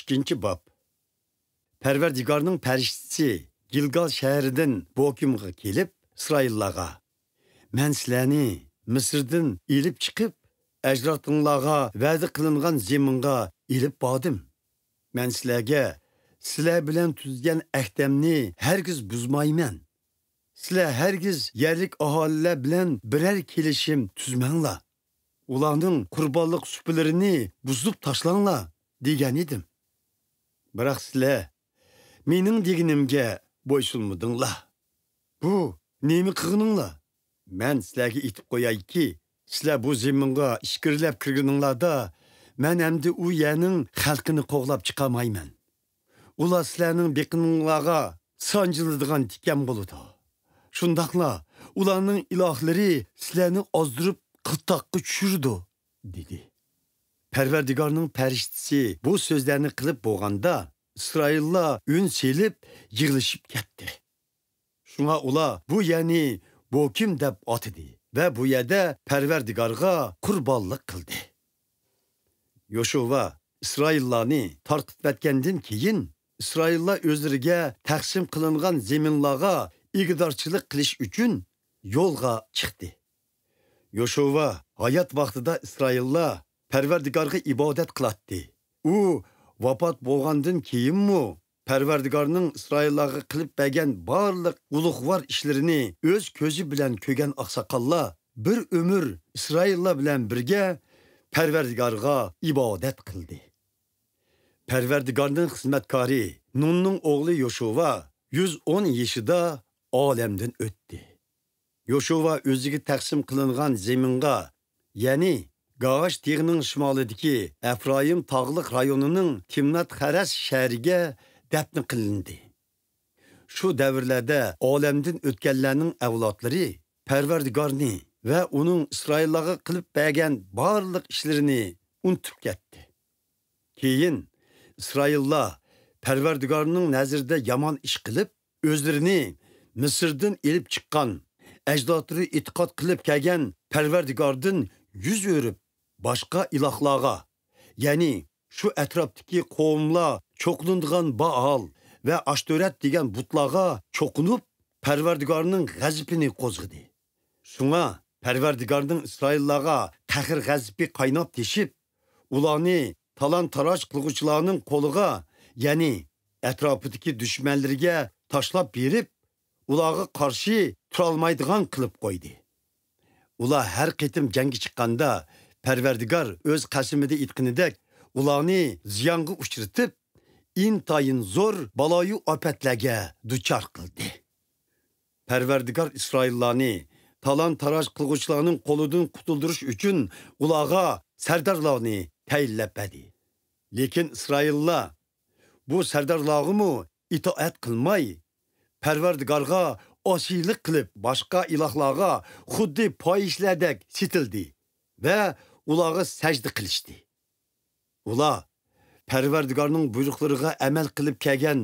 İkinci bab. Parvardigorning farishtasi Gilgal shahridan Bokimga kelib, İsraillarga: "Men sizlarni Misrdan elib chiqib, ajdatinglarga va'da qilingan zaminga elib bordim. Men sizlar bilan tuzgan ahdamni hargiz buzmayman. Sizlar hargiz yerlik aholilar bilan birer kelishim tuzmanglar. Ularning qurbonlik suplarini buzib tashlanglar" degan edim. Biroq sizlar mening deganimga bo'ysunmadinglar. Bu nima qilganinglar? Men sizlarga aytib qo'yayki, sizlar bu zaminga ishkirlab kirganinglarda men endi u yerning xalqini qo'g'lab chiqamayman. Ular sizlarning beqininglarga sanjiladigan tikan bo'ladi. Shundaqla ularning ilohlari sizlarni ozdirib qiltoqqa tushirdi, dedi. Parvardigorning farishtasi bu so'zlarni qilib bo'lganda, İsraillar ün selib yig'ilishib ketdi. Shunga ular bu yani Bokim deb otidi va bu yerda Parvardigorga qurbonlik qildi. Yoshua İsraillarni tarqitib etgandan keyin İsraillar o'zlariga taqsim qilingan zaminlarga igdorchilik qilish uchun yo'lga chiqdi. Yoshua hayot vaqtida İsraillar Parvardigorga ibodat qiladi. U vafot bo'lgandan keyinmi Parvardigorning İsraillarga qilib bergan barliq ulug'vor ishlarini o'z ko'zi bilan ko'rgan oqsoqollar bir umr İsraillar bilan birga Parvardigorga ibodat qildi. Parvardigorning xizmatkori Nunning o'g'li Yoshua 110 yoshida olamdan o'tdi. Yoshua o'ziga taqsim qilingan zaminga, ya'ni Gavash tog'ining shimolidagi Efraim tog'liq rayonining Timnat Xaras shahriga dafn qilindi. Shu davrlarda olamdan o'tganlarning avlodlari Parvardigorni va uning İsraillarga qilib bergan barliq ishlarini unutib ketdi. Keyin İsraillar Parvardigorning nazarida yomon ish qilib, o'zlarini Misrdan elib chiqqan, ajdodlari e'tiqod qilib kelgan Parvardigordan yüz o'rib boshqa ilohlarga, ya'ni shu atrofdagi qavmlar cho'qlindigan Baal va Ashtorat degan butlarga cho'qinib, Parvardigorning g'azabini qo'zg'adi. Shunga Parvardigorning İsraillarga qahr g'azabi qaynab teshib, ularni talon-taroj qilguvchilarning qo'liga, ya'ni atrofidagi dushmanlarga tashlab berib, ularga qarshi tura olmaydigan qilib qo'ydi. Ular har qitim jangga chiqqanda Parvardigor o'z qasimida aytganidek ularni ziyonga uchratib, intayin zo'r baloyu ofatlarga duchor qildi. Parvardigor İsraillarni talon-taroj qilguvchilarning qo'lidan qutuldirish uchun ularga sardorlarni tayinlab berdi. Lekin İsraillar bu sardorlarga itoat qilmay, Parvardigorga osiylik qilib boshqa ilohlarga xuddi poyishlardek sitildi va ularga sajda qilishdi. Ular Parvardigorning buyruqlariga amal qilib kelgan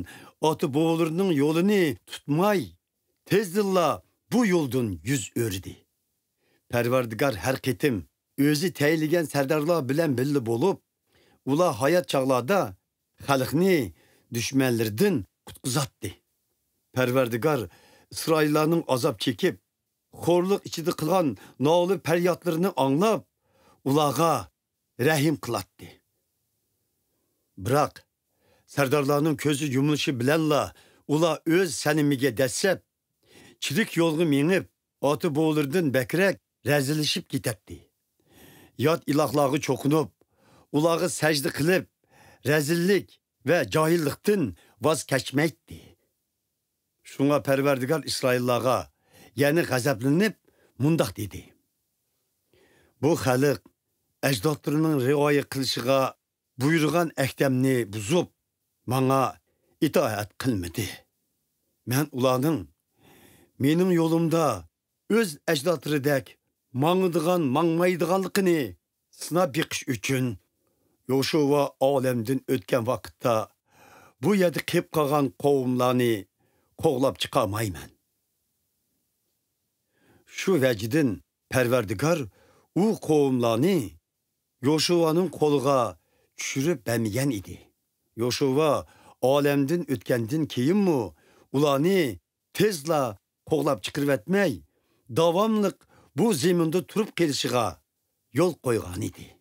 ota bobolarining yo'lini tutmay, tezdilla bu yo'ldan yuz o'rdi. Parvardigor har qitim o'zi tayinlagan sardorlar bilan birga bo'lib, ular hayot chog'larda xalqni dushmanlardan qutqizatdi. Parvardigor İsraillarning azob chekib, xo'rliq ichida qilgan noli faryodlarini anglab, ularga rahim qiladi. Biroq sardorlarning ko'zi yumilishi bilanla ular o'z sanimiga dasab, chirik yo'lga minib, ota bo'g'lardan bakrak razilishib ketadi. Yot ilohlarga cho'qinib, ularga sajda qilib, razillik va johillikdan voz kechmaydi. Shunga Parvardigor İsraillarga, ya'ni g'azablanib, mundoq dedi: "Bu xalq ajdodlarining rioya qilishiga buyurgan ahdamni buzib, menga itoat qilmadi. Men ularning mening yo'limda o'z ajdodlaridek mangdigan, mangmaydiganligini sinab beqish uchun Yoshua olamdan o'tgan vaqtda bu yerda qolib qolgan qavmlarni qo'g'lab chiqamayman." Shu vajdan Parvardigor u qavmlarni Yoshuaning qo'liga tushirib bermagan edi. Yoşova olamdan o'tgandan keyinmi ularni tezla qo'g'lab chiqarib etmay, davomliq bu zaminda turib kelishiga yo'l qo'ygan edi.